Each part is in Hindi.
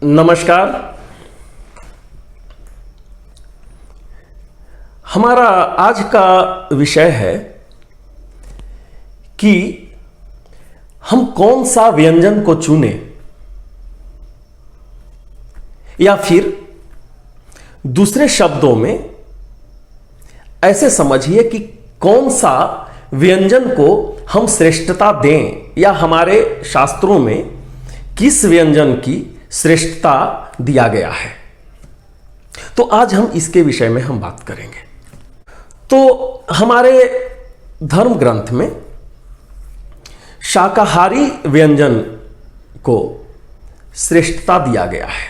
नमस्कार। हमारा आज का विषय है कि हम कौन सा व्यंजन को चुने, या फिर दूसरे शब्दों में ऐसे समझिए कि कौन सा व्यंजन को हम श्रेष्ठता दें, या हमारे शास्त्रों में किस व्यंजन की श्रेष्ठता दिया गया है। तो आज हम इसके विषय में हम बात करेंगे। तो हमारे धर्म ग्रंथ में शाकाहारी व्यंजन को श्रेष्ठता दिया गया है।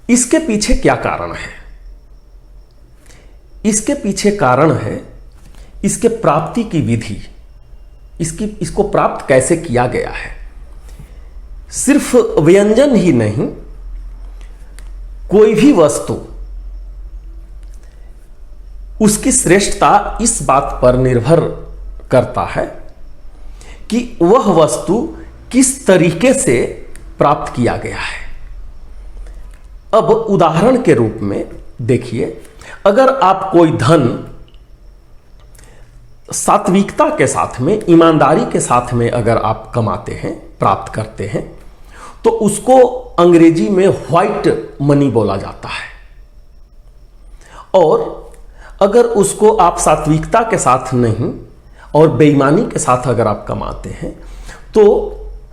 इसके पीछे क्या कारण है? इसके पीछे कारण है इसके प्राप्ति की विधि, इसको प्राप्त कैसे किया गया है। सिर्फ व्यंजन ही नहीं, कोई भी वस्तु उसकी श्रेष्ठता इस बात पर निर्भर करता है कि वह वस्तु किस तरीके से प्राप्त किया गया है। अब उदाहरण के रूप में देखिए, अगर आप कोई धन सात्विकता के साथ में, ईमानदारी के साथ में अगर आप कमाते हैं, प्राप्त करते हैं, तो उसको अंग्रेजी में व्हाइट मनी बोला जाता है। और अगर उसको आप सात्विकता के साथ नहीं और बेईमानी के साथ अगर आप कमाते हैं, तो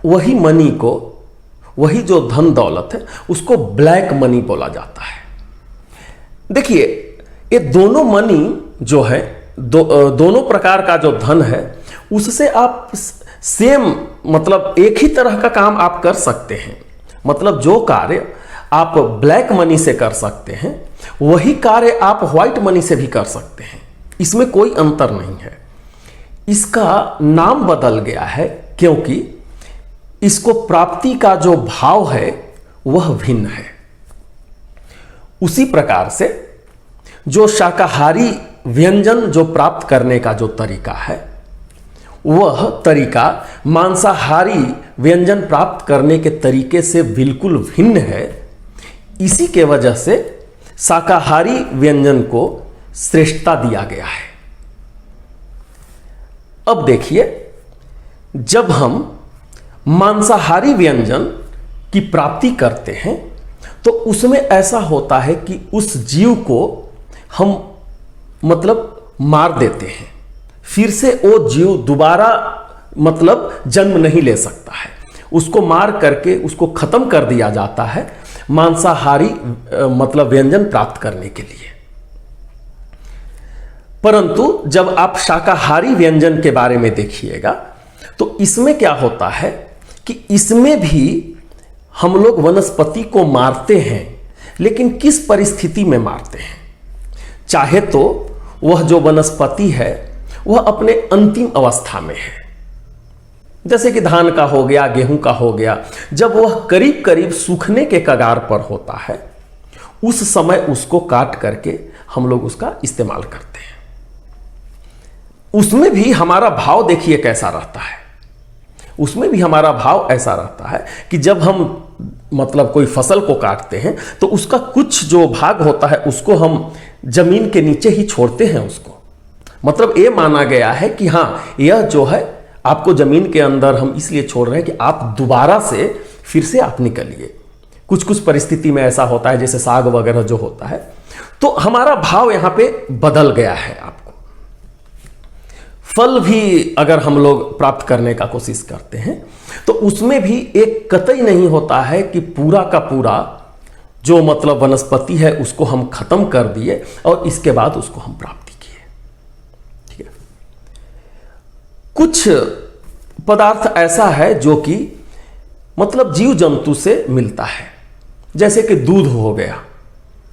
वही मनी को, वही जो धन दौलत है, उसको ब्लैक मनी बोला जाता है। देखिए, ये दोनों मनी जो है, दोनों प्रकार का जो धन है, उससे आप सेम मतलब एक ही तरह का काम आप कर सकते हैं। मतलब जो कार्य आप ब्लैक मनी से कर सकते हैं, वही कार्य आप व्हाइट मनी से भी कर सकते हैं। इसमें कोई अंतर नहीं है। इसका नाम बदल गया है क्योंकि इसको प्राप्ति का जो भाव है वह भिन्न है। उसी प्रकार से जो शाकाहारी व्यंजन जो प्राप्त करने का जो तरीका है, वह तरीका मांसाहारी व्यंजन प्राप्त करने के तरीके से बिल्कुल भिन्न है। इसी के वजह से शाकाहारी व्यंजन को श्रेष्ठता दिया गया है। अब देखिए, जब हम मांसाहारी व्यंजन की प्राप्ति करते हैं, तो उसमें ऐसा होता है कि उस जीव को हम मतलब मार देते हैं। फिर से वो जीव दोबारा मतलब जन्म नहीं ले सकता है। उसको मार करके उसको खत्म कर दिया जाता है मांसाहारी मतलब व्यंजन प्राप्त करने के लिए। परंतु जब आप शाकाहारी व्यंजन के बारे में देखिएगा, तो इसमें क्या होता है कि इसमें भी हम लोग वनस्पति को मारते हैं, लेकिन किस परिस्थिति में मारते हैं। चाहे तो वह जो वनस्पति है वह अपने अंतिम अवस्था में है, जैसे कि धान का हो गया, गेहूं का हो गया, जब वह करीब करीब सूखने के कगार पर होता है, उस समय उसको काट करके हम लोग उसका इस्तेमाल करते हैं। उसमें भी हमारा भाव देखिए कैसा रहता है। उसमें भी हमारा भाव ऐसा रहता है कि जब हम मतलब कोई फसल को काटते हैं, तो उसका कुछ जो भाग होता है उसको हम जमीन के नीचे ही छोड़ते हैं। उसको मतलब ये माना गया है कि हाँ, यह जो है आपको जमीन के अंदर हम इसलिए छोड़ रहे हैं कि आप दोबारा से फिर से आप निकलिए। कुछ कुछ परिस्थिति में ऐसा होता है, जैसे साग वगैरह जो होता है। तो हमारा भाव यहां पे बदल गया है। आपको फल भी अगर हम लोग प्राप्त करने का कोशिश करते हैं, तो उसमें भी एक कतई नहीं होता है कि पूरा का पूरा जो मतलब वनस्पति है उसको हम खत्म कर दिए और इसके बाद उसको हम प्राप्ति किए। ठीक है, कुछ पदार्थ ऐसा है जो कि मतलब जीव जंतु से मिलता है, जैसे कि दूध हो गया।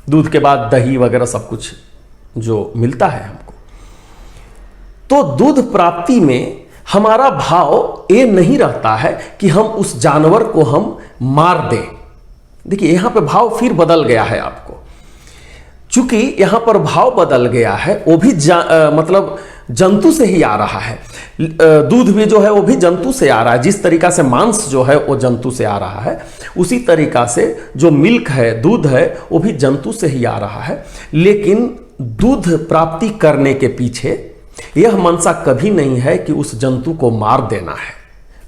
दूध के बाद दही वगैरह सब कुछ जो मिलता है हमको, तो दूध प्राप्ति में हमारा भाव ये नहीं रहता है कि हम उस जानवर को हम मार दें। देखिए, यहां पे भाव फिर बदल गया है आपको। चूंकि यहां पर भाव बदल गया है, वो भी मतलब जंतु से ही आ रहा है। दूध भी जो है वो भी जंतु से आ रहा है। जिस तरीका से मांस जो है वो जंतु से आ रहा है, उसी तरीका से जो मिल्क है, दूध है, वो भी जंतु से ही आ रहा है। लेकिन दूध प्राप्ति करने के पीछे यह मंशा कभी नहीं है कि उस जंतु को मार देना है।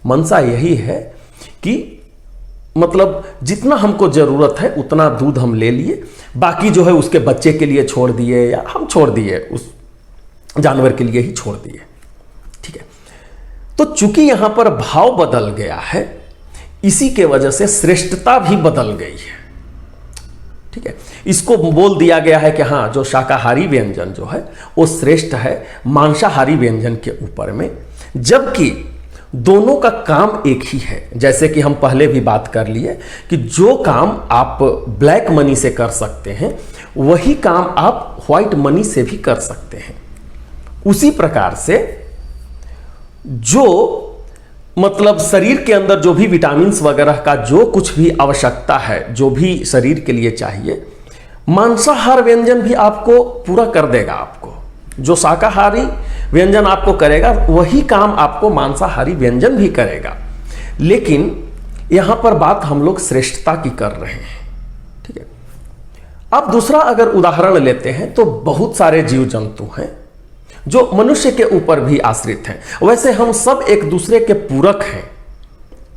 मंशा यही है कि मतलब जितना हमको जरूरत है उतना दूध हम ले लिए, बाकी जो है उसके बच्चे के लिए छोड़ दिए या हम छोड़ दिए, उस जानवर के लिए ही छोड़ दिए। ठीक है, तो चूंकि यहां पर भाव बदल गया है, इसी के वजह से श्रेष्ठता भी बदल गई है। ठीक है, इसको बोल दिया गया है कि हाँ, जो शाकाहारी व्यंजन जो है वो श्रेष्ठ है मांसाहारी व्यंजन के ऊपर में, जबकि दोनों का काम एक ही है। जैसे कि हम पहले भी बात कर लिए कि जो काम आप ब्लैक मनी से कर सकते हैं, वही काम आप व्हाइट मनी से भी कर सकते हैं। उसी प्रकार से जो मतलब शरीर के अंदर जो भी विटामिन्स वगैरह का जो कुछ भी आवश्यकता है, जो भी शरीर के लिए चाहिए, मांसाहार व्यंजन भी आपको पूरा कर देगा। आपको जो शाकाहारी व्यंजन आपको करेगा, वही काम आपको मांसाहारी व्यंजन भी करेगा। लेकिन यहां पर बात हम लोग श्रेष्ठता की कर रहे हैं। ठीक है, अब दूसरा अगर उदाहरण लेते हैं तो बहुत सारे जीव जंतु हैं जो मनुष्य के ऊपर भी आश्रित हैं। वैसे हम सब एक दूसरे के पूरक हैं।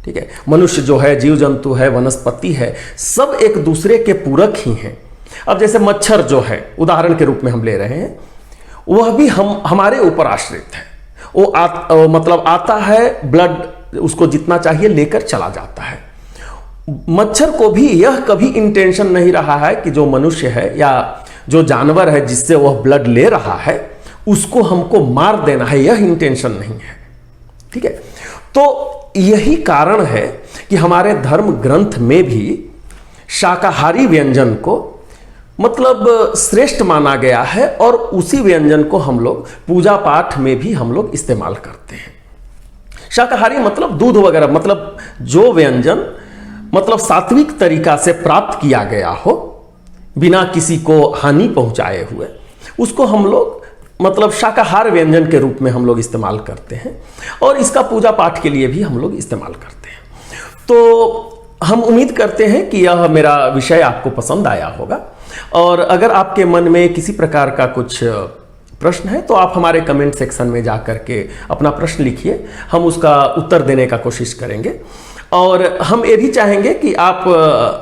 ठीक है, मनुष्य जो है, जीव जंतु है, वनस्पति है, सब एक दूसरे के पूरक ही हैं। अब जैसे मच्छर जो है उदाहरण के रूप में हम ले रहे हैं, वह भी हमारे ऊपर आश्रित है। वो मतलब आता है, ब्लड उसको जितना चाहिए लेकर चला जाता है। मच्छर को भी यह कभी इंटेंशन नहीं रहा है कि जो मनुष्य है या जो जानवर है जिससे वह ब्लड ले रहा है उसको हमको मार देना है, यह इंटेंशन नहीं है। ठीक है, तो यही कारण है कि हमारे धर्म ग्रंथ में भी शाकाहारी व्यंजन को मतलब श्रेष्ठ माना गया है, और उसी व्यंजन को हम लोग पूजा पाठ में भी हम लोग इस्तेमाल करते हैं। शाकाहारी मतलब दूध वगैरह, मतलब जो व्यंजन मतलब सात्विक तरीका से प्राप्त किया गया हो, बिना किसी को हानि पहुंचाए हुए, उसको हम लोग मतलब शाकाहार व्यंजन के रूप में हम लोग इस्तेमाल करते हैं, और इसका पूजा पाठ के लिए भी हम लोग इस्तेमाल करते हैं। तो हम उम्मीद करते हैं कि यह मेरा विषय आपको पसंद आया होगा, और अगर आपके मन में किसी प्रकार का कुछ प्रश्न है तो आप हमारे कमेंट सेक्शन में जा कर के अपना प्रश्न लिखिए, हम उसका उत्तर देने का कोशिश करेंगे। और हम ये भी चाहेंगे कि आप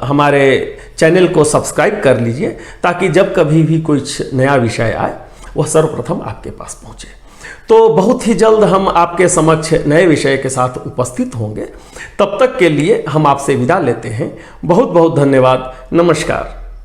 हमारे चैनल को सब्सक्राइब कर लीजिए, ताकि जब कभी भी कुछ नया विषय आए वह सर्वप्रथम आपके पास पहुंचे। तो बहुत ही जल्द हम आपके समक्ष नए विषय के साथ उपस्थित होंगे। तब तक के लिए हम आपसे विदा लेते हैं। बहुत बहुत धन्यवाद। नमस्कार।